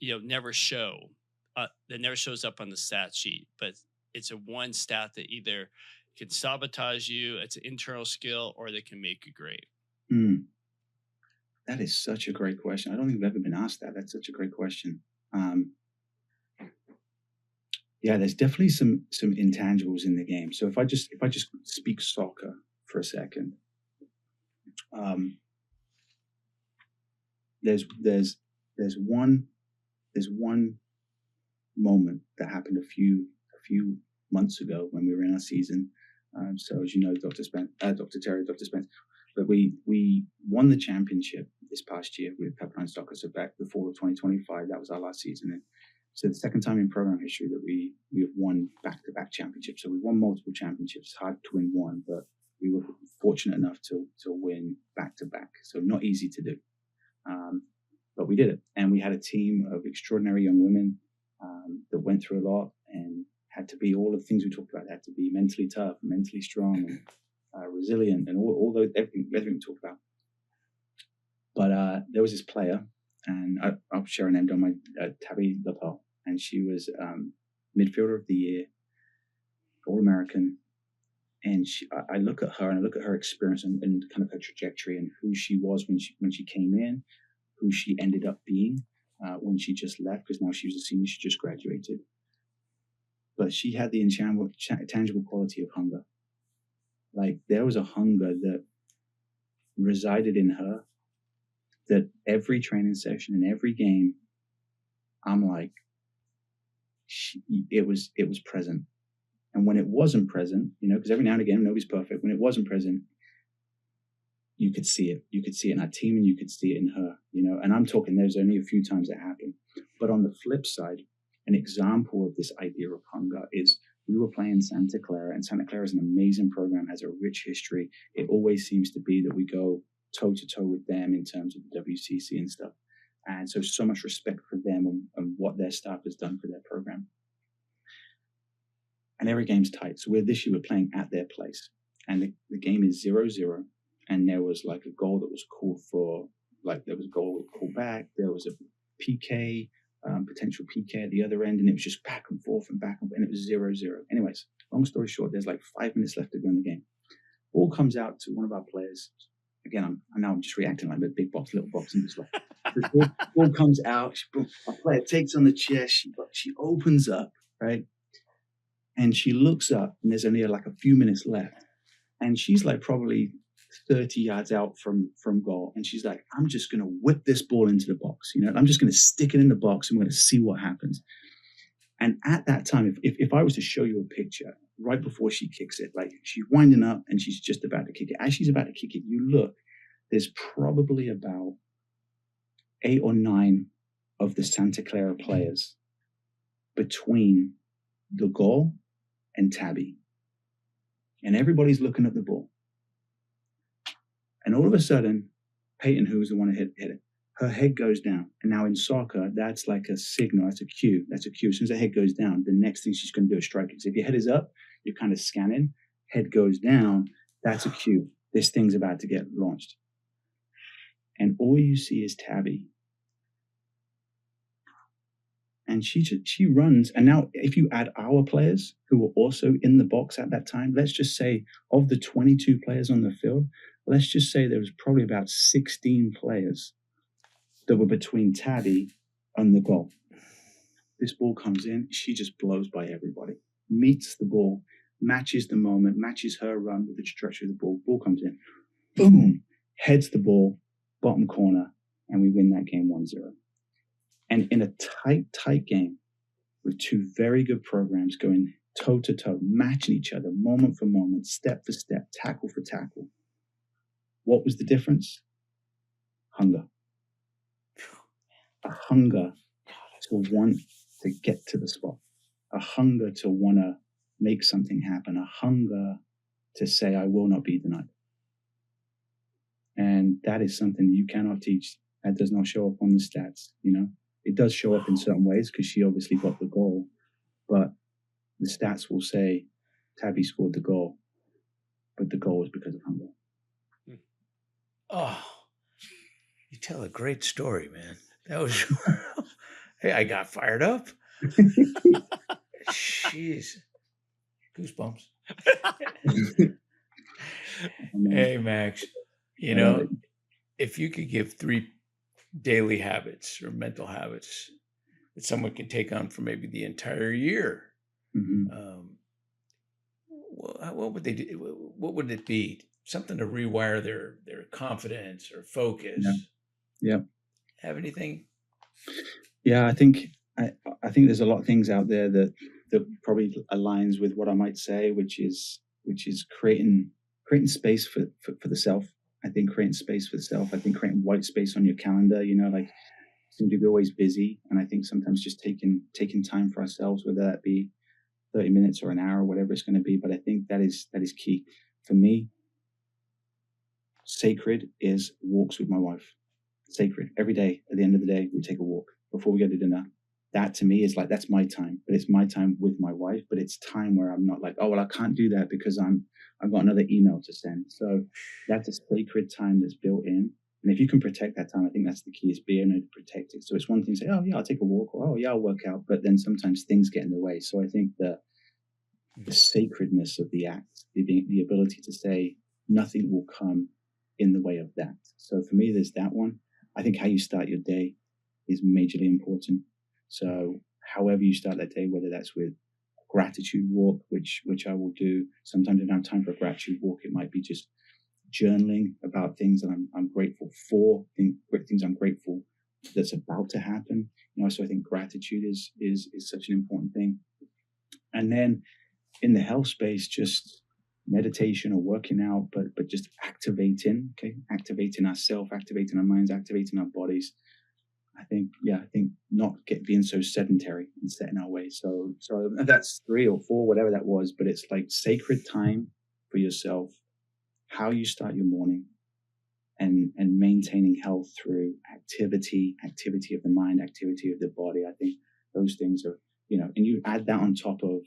never show, that never shows up on the stat sheet, but it's a one stat that either can sabotage you, it's an internal skill, or that can make you great? That is such a great question. I don't think I've ever been asked that. That's such a great question. There's definitely some intangibles in the game. So if I just speak soccer for a second, there's one moment that happened a few months ago when we were in our season. So as you know, Dr. Terry, Dr. Spence, but we won the championship this past year with Pepperdine Soccer. So back before 2025, that was our last season. And so the second time in program history that we have won back-to-back championships. So we won multiple championships. It's hard to win one, but we were fortunate enough to win back-to-back. So not easy to do. But we did it. And we had a team of extraordinary young women that went through a lot and had to be all of the things we talked about. They had to be mentally tough, mentally strong, and resilient, and all those, everything we talked about. But there was this player, and I'll share her name, on my Tabby Lapel, and she was midfielder of the year, All-American. And I look at her and I look at her experience and kind of her trajectory and who she was when she came in, who she ended up being when she just left, because now she was a senior, she just graduated. But she had the intangible quality of hunger. Like there was a hunger that resided in her that every training session and every game, I'm like, it was present. And when it wasn't present, because every now and again, nobody's perfect. When it wasn't present, you could see it. You could see it in our team and you could see it in her, and I'm talking, there's only a few times it happened. But on the flip side, an example of this idea of hunger is we were playing Santa Clara, and Santa Clara is an amazing program, has a rich history. It always seems to be that we go toe to toe with them in terms of the WCC and stuff. And so much respect for them and what their staff has done for their program. And every game's tight. So this year we're playing at their place. And the game is 0-0. And there was like a goal that was called for, there was a goal called back. There was a PK, potential PK at the other end. And it was just back and forth. And it was 0-0. Anyways, long story short, there's 5 minutes left to go in the game. Ball comes out to one of our players. I'm just reacting like a big box, little box, and just like the ball comes out. A player takes on the chest. She opens up, right, and she looks up, and there's only like a few minutes left, and she's like probably 30 yards out from goal, and she's like, I'm just gonna whip this ball into the box. I'm just gonna stick it in the box, and we're gonna see what happens. And at that time, if I was to show you a picture right before she kicks it, like she's winding up and she's just about to kick it. As she's about to kick it, you look, there's probably about 8 or 9 of the Santa Clara players between the goal and Tabby. And everybody's looking at the ball. And all of a sudden, Peyton, who was the one who hit it, her head goes down. And now in soccer, that's like a signal. That's a cue. As soon as the head goes down, the next thing she's going to do is strike it. So if your head is up, you're kind of scanning. Head goes down, that's a cue. This thing's about to get launched. And all you see is Tabby. And she runs. And now if you add our players who were also in the box at that time, let's just say of the 22 players on the field, let's just say there was probably about 16 players that were between Tabby and the goal. This ball comes in, she just blows by everybody, meets the ball, matches the moment, matches her run with the trajectory of the ball. Ball comes in, boom, heads the ball, bottom corner, and we win that game 1-0. And in a tight game with 2 very good programs going toe to toe, matching each other, moment for moment, step for step, tackle for tackle. What was the difference? Hunger. A hunger to want to get to the spot, a hunger to want to make something happen, a hunger to say, I will not be denied. And that is something you cannot teach. That does not show up on the stats. It does show up in certain ways because she obviously got the goal, but the stats will say Tabby scored the goal, but the goal was because of hunger. Oh, you tell a great story, man. That was, hey, I got fired up. Jeez. Goosebumps. Hey, Max, if you could give 3 daily habits or mental habits that someone can take on for maybe the entire year, what would they do? What would it be? Something to rewire their confidence or focus. Yeah. Have anything? Yeah, I think there's a lot of things out there that probably aligns with what I might say, which is creating space for the self. I think creating space for the self. I think creating white space on your calendar. Like seem to be always busy, and I think sometimes just taking time for ourselves, whether that be 30 minutes or an hour, whatever it's going to be. But I think that is key for me. Sacred is walks with my wife. Sacred. Every day, at the end of the day, we take a walk before we go to dinner. That to me is like, that's my time, but it's my time with my wife, but it's time where I'm not like, oh, well, I can't do that because I've got another email to send. So that's a sacred time that's built in. And if you can protect that time, I think that's the key, is being able to protect it. So it's one thing to say, oh yeah, I'll take a walk, or oh yeah, I'll work out. But then sometimes things get in the way. So I think that the sacredness of the act, the ability to say nothing will come in the way of that. So for me, there's that one. I think how you start your day is majorly important. So however you start that day, whether that's with a gratitude walk, which I will do. Sometimes I don't have time for a gratitude walk. It might be just journaling about things that I'm grateful for, things I'm grateful that's about to happen. So I think gratitude is such an important thing. And then in the health space, just meditation or working out, but just activating ourselves, activating our minds, activating our bodies. I think not being so sedentary and set in our ways. So that's 3 or 4, whatever that was, but it's like sacred time for yourself, how you start your morning, and maintaining health through activity of the mind, activity of the body. I think those things are, and you add that on top of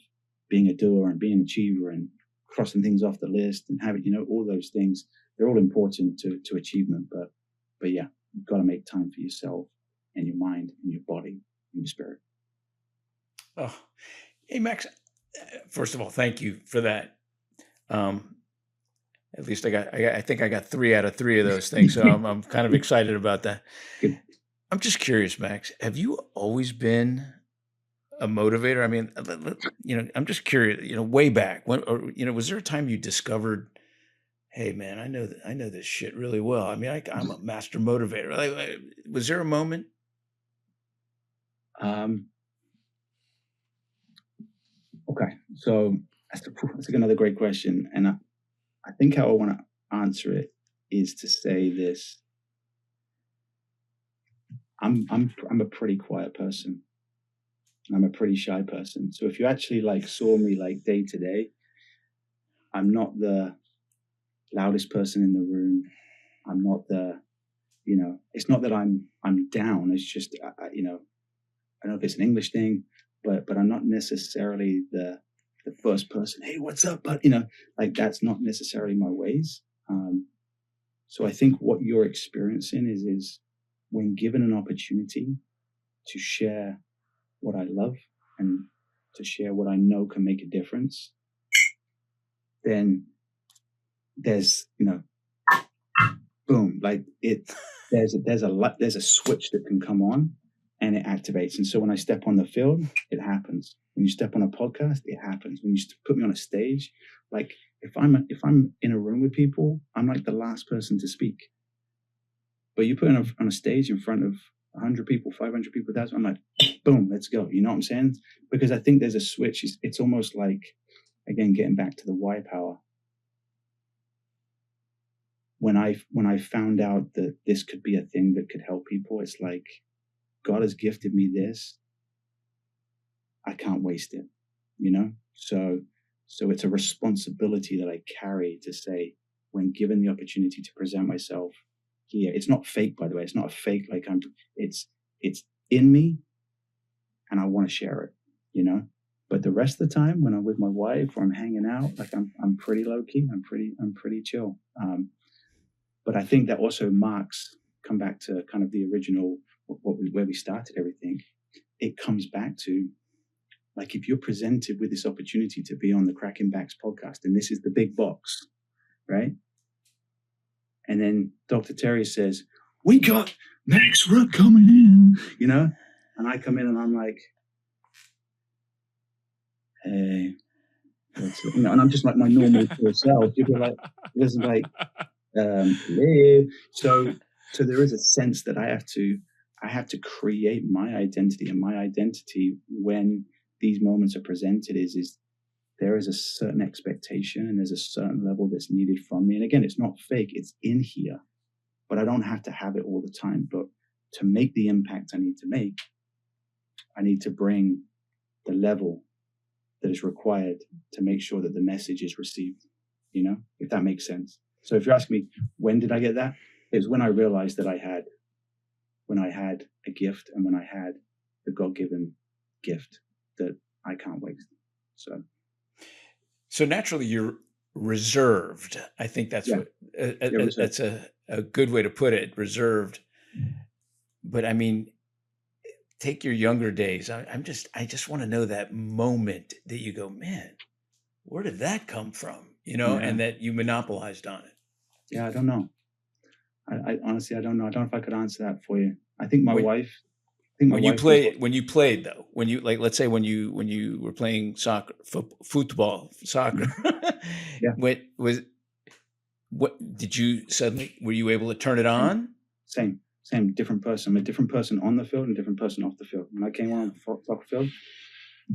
being a doer and being an achiever and crossing things off the list and having, all those things, they're all important to achievement. But yeah, you've got to make time for yourself and your mind and your body and your spirit. Oh, hey, Max, first of all, thank you for that. At least I think I got 3 out of 3 of those things. So I'm kind of excited about that. Good. I'm just curious, Max, have you always been a motivator? I mean, I'm just curious, way back when, or, was there a time you discovered, hey man, I know this shit really well. I mean, I'm a master motivator. Was there a moment? Okay. So that's another great question. And I think how I want to answer it is to say this. I'm a pretty quiet person. I'm a pretty shy person. So if you actually saw me day to day, I'm not the loudest person in the room. I'm not the, it's not that I'm down. It's just, I don't know if it's an English thing, but I'm not necessarily the first person. Hey, what's up? But that's not necessarily my ways. So I think what you're experiencing is when given an opportunity to share what I love and to share what I know can make a difference, then there's, boom, there's a switch that can come on and it activates. And so when I step on the field, it happens. When you step on a podcast, it happens. When you put me on a stage, if I'm in a room with people, I'm the last person to speak. But you put me on a stage in front of 100 people, 500 people, 1,000, I'm like, boom, let's go. You know what I'm saying? Because I think there's a switch. It's almost like, again, getting back to the Whypower. When I found out that this could be a thing that could help people, it's like, God has gifted me this. I can't waste it, So it's a responsibility that I carry to say, when given the opportunity to present myself here, it's not fake, by the way. It's not a fake. It's in me, and I want to share it, But the rest of the time, when I'm with my wife or I'm hanging out, I'm pretty low key. I'm pretty chill. But I think that also marks, come back to kind of the original, where we started everything. It comes back to, if you're presented with this opportunity to be on the Crackin Backs podcast, and this is the big box, right? And then Dr. Terry says, we got Max Rooke coming in, and I come in and I'm like, hey, and I'm just my normal self. People are like, hello. So there is a sense that I have to create my identity, and my identity when these moments are presented is there is a certain expectation and there's a certain level that's needed from me. And again, it's not fake, it's in here, but I don't have to have it all the time. But to make the impact I need to make, I need to bring the level that is required to make sure that the message is received, if that makes sense. So if you're asking me, when did I get that? It was when I realized that I had a gift, and when I had the God-given gift that I can't waste. So naturally you're reserved. I think that's that's a good way to put it, reserved. But I mean, take your younger days. I just want to know that moment that you go, man, where did that come from? And that you monopolized on it. Yeah, I don't know. I honestly, I don't know. I don't know if I could answer that for you. I think my wife. When you played though, when you let's say when you were playing soccer, football, soccer, yeah. What did you suddenly, were you able to turn it on? Same, different person. I'm a different person on the field and different person off the field. When I came on the soccer field,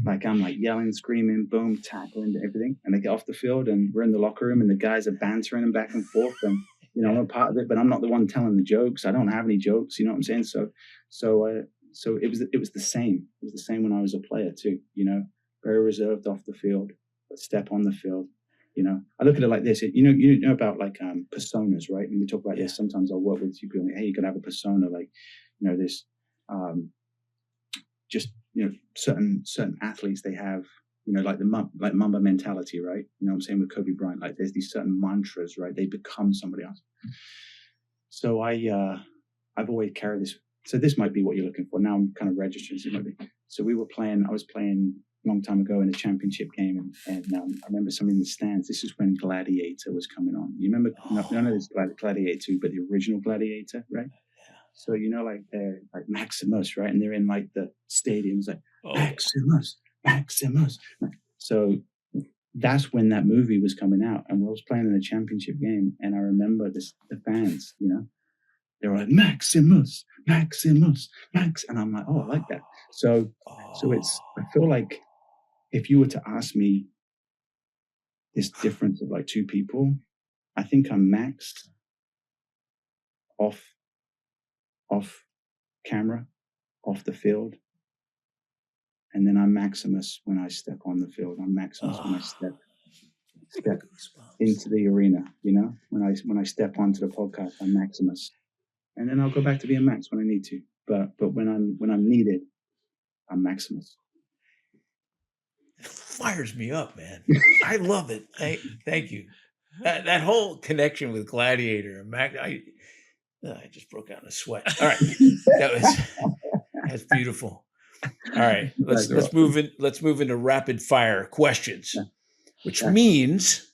I'm yelling, screaming, boom, tackling, everything. And I get off the field and we're in the locker room and the guys are bantering and back and forth. And, I'm a part of it, but I'm not the one telling the jokes. I don't have any jokes. You know what I'm saying? So it was the same. It was the same when I was a player too, very reserved off the field, but step on the field. I look at it like this. You know about personas, right? And we talk about this. Sometimes I'll work with people. Hey, you can have a persona, this, certain athletes, they have, the Mamba mentality, right? You know what I'm saying, with Kobe Bryant, there's these certain mantras, right? They become somebody else. So I've always carried this. So this might be what you're looking for. Now I'm kind of registering. So I was playing long time ago in a championship game, and I remember somebody in the stands. This is when Gladiator was coming on. You remember? None of this Gladiator 2, but the original Gladiator, right? So like they're like Maximus, right? And they're in like the stadiums, like Maximus. So that's when that movie was coming out, and we was playing in a championship game, and I remember the fans, they were like Maximus, Max, and I'm like, oh, I like that. So I feel like if you were to ask me this difference of like two people, I think I'm Max off camera, off the field, and then I'm Maximus when I step on the field. I'm Maximus when I step into the arena. When I step onto the podcast, I'm Maximus, and then I'll go back to being Max when I need to. But when I'm needed, I'm Maximus. It fires me up, man. I love it. Thank you. That whole connection with Gladiator and Max, I just broke out in a sweat. All right, that's beautiful. All right, let's move into rapid fire questions, which means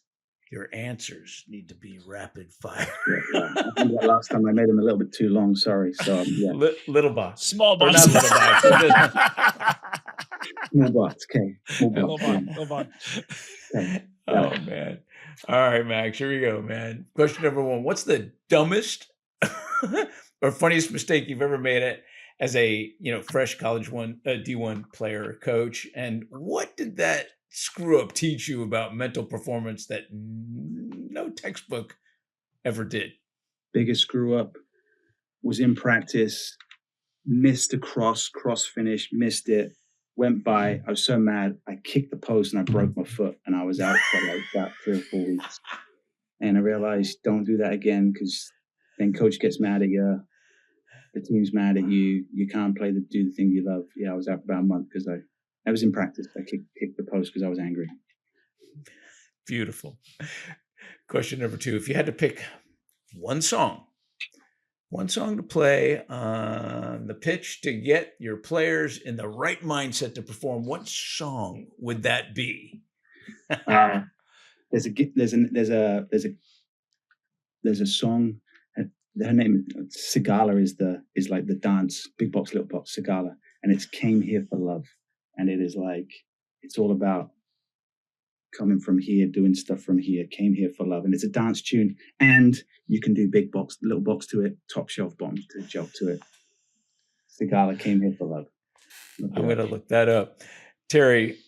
your answers need to be rapid fire. I remember last time I made them a little bit too long. Sorry. So little box, small box, not little box. Small box. Okay. Little box. Okay. Oh man. All right, Max. Here we go, man. Question number 1: what's the dumbest or funniest mistake you've ever made as a fresh college D1 player or coach, and what did that screw up teach you about mental performance that no textbook ever did? Biggest screw up was in practice, missed a cross finish, missed it, went by. I was so mad. I kicked the post and I broke my foot, and I was out for like that 3 or 4 weeks. And I realized, don't do that again, because then coach gets mad at you. The team's mad at you. You can't do the thing you love. Yeah, I was out for about a month because I was in practice. I kicked the post because I was angry. Beautiful. Question number 2: if you had to pick one song to play on the pitch to get your players in the right mindset to perform, what song would that be? There's a song. Her name Sigala is like the dance, big box, little box, Sigala, and it's Came Here for Love, and it is like it's all about coming from here, doing stuff from here. Came here for love, and it's a dance tune, and you can do big box, little box to it, top shelf, bottom shelf to it. Sigala, Came Here for Love. I'm going to look that up. Terry,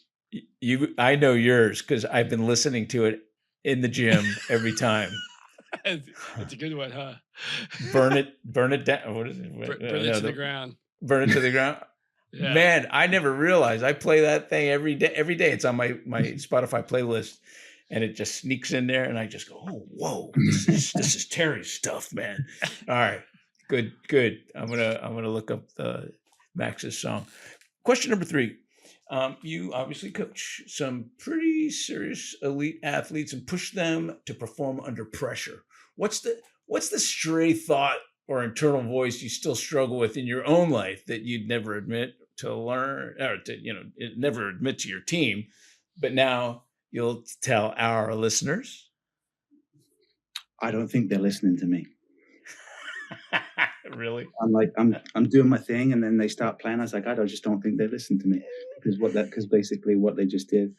I know yours because I've been listening to it in the gym every time. That's a good one, huh? Burn it down. What is it? Burn it to the ground. Burn it to the ground. Yeah. Man, I never realized I play that thing every day. Every day it's on my Spotify playlist, and it just sneaks in there, and I just go, "Oh, whoa! This is Terry's stuff, man." All right, good. I'm gonna look up Max's song. Question number 3: you obviously coach some pretty serious elite athletes and push them to perform under pressure. What's the stray thought or internal voice you still struggle with in your own life that you'd never admit to learn, or to never admit to your team, but now you'll tell our listeners? I don't think they're listening to me. Really? I'm doing my thing, and then they start playing. I was like, I just don't think they listen to me, because basically what they just did,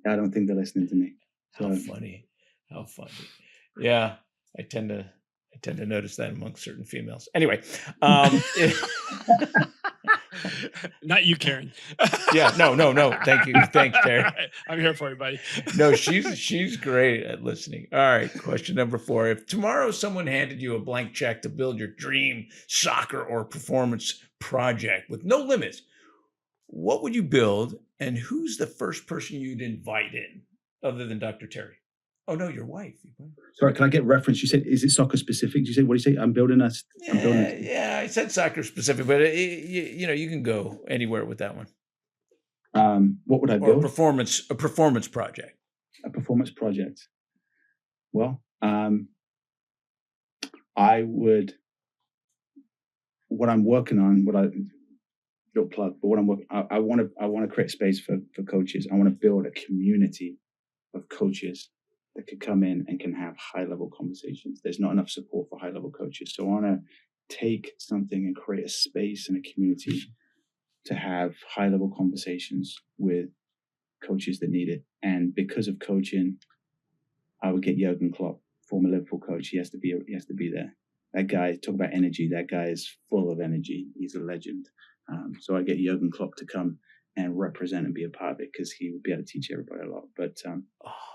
I don't think they're listening to me. So. How funny! Yeah, I tend to notice that among certain females. Anyway, not you, Karen. Yeah, no. Thank you. Thanks, Terry. I'm here for you, buddy. No, she's great at listening. All right, question number 4: if tomorrow someone handed you a blank check to build your dream soccer or performance project with no limits, what would you build, and who's the first person you'd invite in, other than Dr. Terry? Oh no, your wife. Sorry, can I get reference? You said, is it soccer specific? Did you say, what do you say? I'm building a. Yeah, I said soccer specific, but you can go anywhere with that one. What would I build? Or a performance project. A performance project. Well, I would. What I'm working on, little plug, but what I want to create space for coaches. I want to build a community of coaches that could come in and can have high level conversations. There's not enough support for high level coaches. So I want to take something and create a space and a community to have high level conversations with coaches that need it. And because of coaching, I would get Jurgen Klopp, former Liverpool coach. He has to be there. That guy, talk about energy. That guy is full of energy. He's a legend. So I get Jurgen Klopp to come and represent and be a part of it, because he would be able to teach everybody a lot. But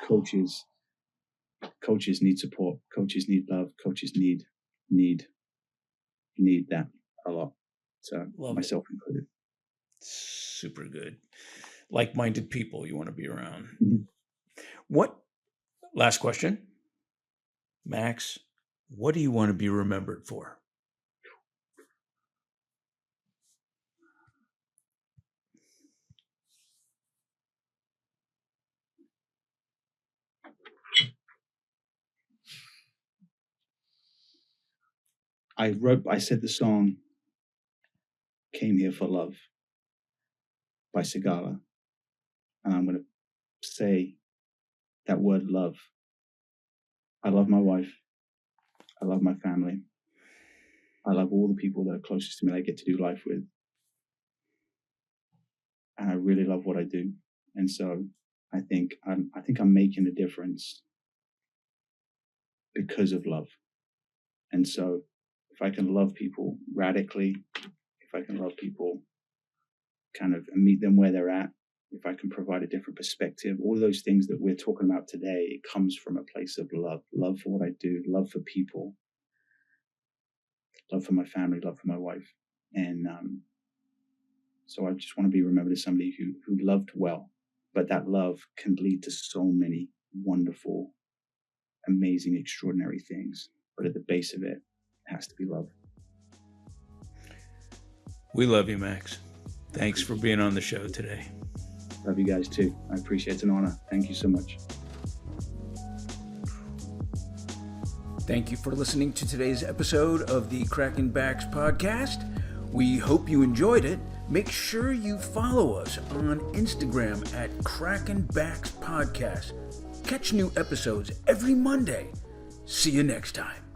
coaches need support. Coaches need love. Coaches need that a lot. So myself included. Super good. Like-minded people you want to be around. Mm-hmm. What? Last question, Max. What do you want to be remembered for? I said the song "Came Here for Love" by Sigala, and I'm going to say that word love. I love my wife. I love my family. I love all the people that are closest to me that I get to do life with. And I really love what I do. And so I think I'm making a difference because of love. And so if I can love people radically, if I can love people kind of and meet them where they're at, if I can provide a different perspective, all of those things that we're talking about today, it comes from a place of love for what I do, love for people, love for my family, love for my wife. And so I just want to be remembered as somebody who loved well, but that love can lead to so many wonderful, amazing, extraordinary things. But at the base of it has to be love. We love you, Max. Thanks for being on the show today. Love you guys too. I appreciate it. It's an honor. Thank you so much. Thank you for listening to today's episode of the Crackin Backs Podcast. We hope you enjoyed it. Make sure you follow us on Instagram at Crackin Backs Podcast. Catch new episodes every Monday. See you next time.